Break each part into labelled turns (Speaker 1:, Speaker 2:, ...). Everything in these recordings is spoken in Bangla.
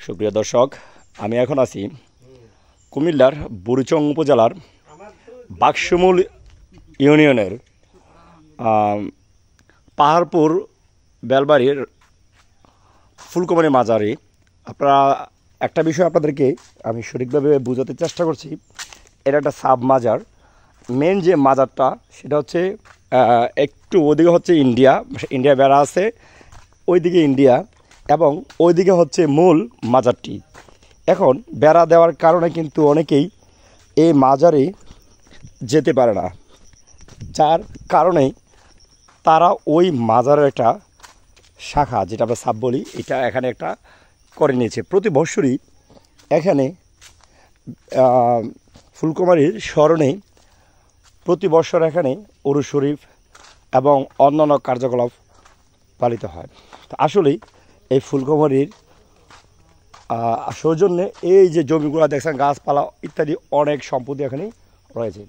Speaker 1: সুপ্রিয় দর্শক, আমি এখন আছি কুমিল্লার বুড়িচং উপজেলার বাক্সমুল ইউনিয়নের পাহাড়পুর বেলবাড়ির ফুলকুমারী মাজারে। আপনারা একটা বিষয় আপনাদেরকে আমি সঠিকভাবে বোঝাতে চেষ্টা করছি। এটা একটা সাব মাজার। মেন যে মাজারটা সেটা হচ্ছে একটু ওদিকে হচ্ছে ইন্ডিয়া বেড়া আছে, ওইদিকে ইন্ডিয়া, এবং ওইদিকে হচ্ছে মূল মাজারটি। এখন বেড়া দেওয়ার কারণে কিন্তু অনেকেই এই মাজারে যেতে পারে না, যার কারণে তারা ওই মাজারের একটা শাখা, যেটা আমরা সাব বলি, এটা এখানে একটা করে নিয়েছে। প্রতি বৎসরই এখানে ফুলকুমারীর স্মরণে প্রতি বৎসর এখানে উরুস শরীফ এবং অন্যান্য কার্যকলাপ পালিত হয়। তো আসলেই এই ফুলকুমারীর সৌজন্যে এই যে জমিগুলো দেখছেন, গাছপালা ইত্যাদি অনেক সম্পত্তি এখানে রয়েছে।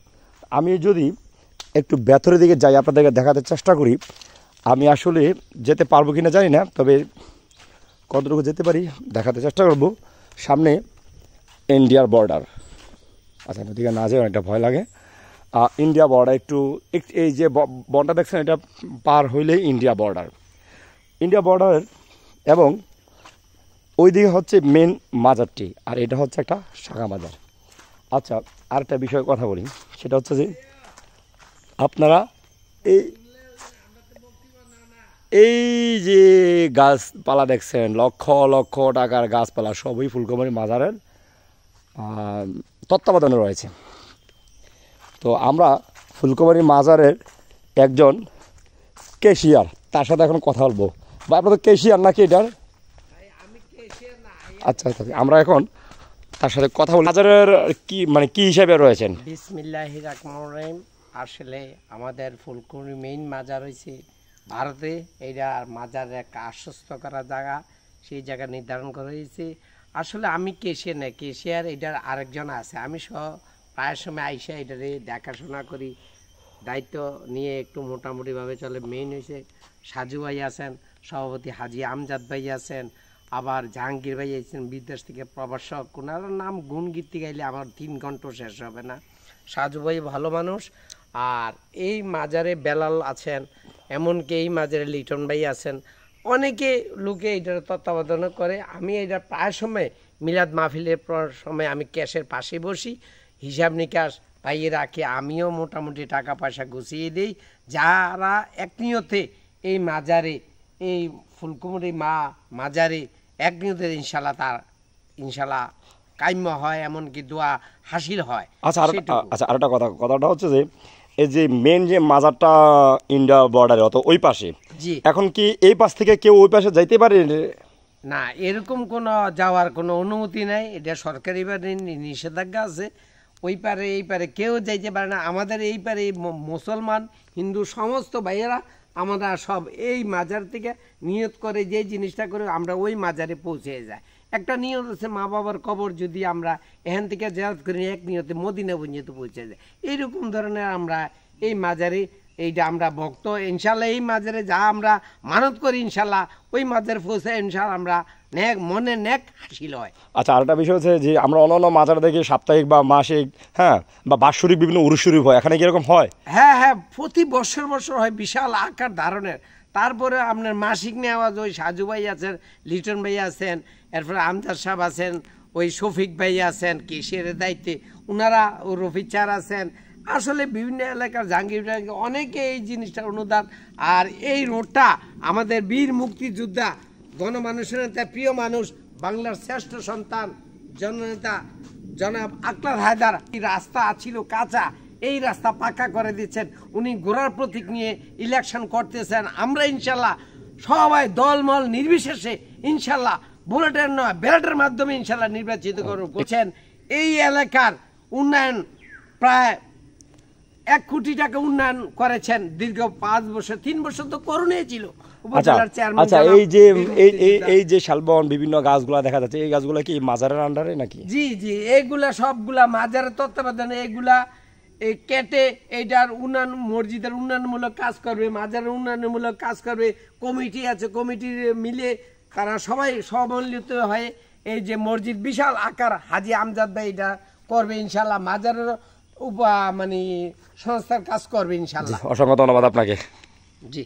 Speaker 1: আমি যদি একটু ভেতরের দিকে যাই, আপনাদেরকে দেখাতে চেষ্টা করি। আমি আসলে যেতে পারবো কিনা জানি না, তবে কতটুকু যেতে পারি দেখাতে চেষ্টা করব। সামনে ইন্ডিয়ার বর্ডার। আচ্ছা, নদীকে না যায়, অনেকটা ভয় লাগে। ইন্ডিয়া বর্ডার একটু এই যে বনটা দেখছেন, এটা পার হইলেই ইন্ডিয়া বর্ডার, এবং ওইদিকে হচ্ছে মেন মাজারটি, আর এটা হচ্ছে একটা শাখা মাজার। আচ্ছা, আরেকটা বিষয়ে কথা বলি, সেটা হচ্ছে যে আপনারা এই যে গাছপালা দেখছেন, লক্ষ লক্ষ টাকার গাছপালা, সবই ফুলকুমারী মাজারের তত্ত্বাবধানে রয়েছে। তো আমরা ফুলকুমারী মাজারের একজন ক্যাশিয়ার, তার সাথে এখন কথা বলবো। বা আপনার তো ক্যাশিয়ার নাকি এটার? আচ্ছা, আমরা এখন তার সাথে কথা বলি। মাজারের কি হিসাবে রয়েছেন?
Speaker 2: বিসমিল্লাহির রহমানির রহিম। আসলে আমাদের ফুলকুমারী মেইন মাজার হয়েছে ভারতে। এইটা মাজারের একটা আশ্বস্ত করা জায়গা, সেই জায়গা নির্ধারণ করা হয়েছে। আসলে আমি ক্যাশিয়ার না, ক্যাশিয়ার এটার আরেকজন আছে। আমি প্রায় সময় আইসা এটারে দেখাশোনা করি, দায়িত্ব নিয়ে একটু মোটামুটিভাবে চলে। মেইন হয়েছে সাজু ভাই আছেন, সভাপতি হাজি আমজাদ ভাই আছেন, আবার জাহাঙ্গীর ভাই আছেন বিদেশ থেকে প্রবাসক। ওনার নাম গুণ গীতি গাইলে আমার 3 ঘন্টা শেষ হবে না। সাজু ভাই ভালো মানুষ। আর এই মাজারে বেলাল আছেন, এমনকি এই মাজারে লিটন ভাই আছেন। অনেকে লোকে এটার তত্ত্বাবধান করে। আমি এটা প্রায় সময় মিলাদ মাহফিলের সময় আমি ক্যাশের পাশে বসি, হিসাব নিকাশ পাইয়ে রাখি। আমিও মোটামুটি টাকা পয়সা গুছিয়ে দিই। যারা এক নিয়তে এই মাজারে, এই ফুলকুমারী মাজারে এক নিয়তে ইনশাল্লাহ কাম্য হয়, এমনকি দোয়া হাসিল হয়।
Speaker 1: আচ্ছা, আরেকটা কথাটা হচ্ছে যে এই যে মেন যে মাজারটা ইন্ডিয়া বর্ডারে, অত ওই পাশে,
Speaker 2: জি,
Speaker 1: এখন কি এই পাশ থেকে কেউ ওই পাশে যাইতে পারে
Speaker 2: না? এরকম কোনো যাওয়ার কোনো অনুমতি নাই। এটা সরকারিভাবে নিষেধাজ্ঞা আছে। ওই পারে এই পারে কেউ যাইতে পারে না। আমাদের এই পারে মুসলমান হিন্দু সমস্ত ভাইয়েরা আমরা সব এই মাজার থেকে নিয়ত করে, যে জিনিসটা করে আমরা ওই মাজারে পৌঁছে যাই। একটা নিয়ত আছে, মা বাবার কবর যদি আমরা এখান থেকে জিয়ারত করি, এক নিয়তে মদিনা পর্যন্ত পৌঁছে যায়। এইরকম ধরনের আমরা এই মাজারে, এইটা আমরা ভক্ত। ইনশাল্লাহ এই মাজারে যা আমরা মানত করি, ইনশাল্লাহ ওই মাজারে পৌঁছে ইনশাল্লাহ আমরা মনে নেক হাসিল হয়।
Speaker 1: আচ্ছা, আরেকটা বিষয় হচ্ছে যে আমরা অন্যান্য মাজার দেখি সাপ্তাহিক বা মাসিক, বা বাৎসরিক বিভিন্ন উরুস শরীফ হয়, এখানে কি এরকম হয়?
Speaker 2: হ্যাঁ, প্রতি বছর হয়, বিশাল আকার ধারণের। তারপরে আপনার মাসিক নেওয়া, ওই সাজু ভাই আছেন, লিটন ভাই আছেন, এরপরে আমজাদ সাহেব আছেন, ওই শফিক ভাই আছেন কেশিয়ারের দায়িত্বে, ওনারা ও রফিক চার আছেন। আসলে বিভিন্ন এলাকার জাহাঙ্গীর অনেকে এই জিনিসটার অনুদান। আর এই রোডটা আমাদের বীর মুক্তিযোদ্ধা, গণমানুষের নেতা, প্রিয় মানুষ, বাংলার শ্রেষ্ঠ সন্তান, জননেতা জনাব আকলার হায়দার। এই রাস্তা ছিল কাঁচা, এই রাস্তা পাকা করে দিচ্ছেন। উনি গোড়ার প্রতীক নিয়ে ইলেকশন করতেছেন। আমরা ইনশাল্লাহ সবাই দলমল নির্বিশেষে ইনশাল্লাহ বুলেটের নয় ব্যালটের মাধ্যমে ইনশাল্লাহ নির্বাচিত করছেন। এই এলাকার উন্নয়ন প্রায় 1 কোটি টাকা উন্নয়ন করেছেন দীর্ঘ 5 বছর। 3 বছর তো করোনাই ছিল।
Speaker 1: আচ্ছা, এই যে শালবন বিভিন্ন গাছগুলা দেখা যাচ্ছে, এই গাছগুলা কি মাজারের আন্ডারে নাকি?
Speaker 2: জি, এইগুলা সবগুলা মাজারের তত্ত্বাবধানে। এগুলা কেটে এইটার উন্নয়ন, মসজিদের উন্নয়নমূলক কাজ করবে, মাজারের উন্নয়নমূলক কাজ করবে। কমিটি আছে, কমিটি মিলে তারা সবাই সম্মিলিত হয়ে এই যে মসজিদ বিশাল আকার হাজী আমজাদ ভাই এটা করবে ইনশাল্লাহ, মাজারের মানে সংস্থার কাজ করবে ইনশাল্লাহ।
Speaker 1: অসংখ্য ধন্যবাদ আপনাকে।
Speaker 2: জি।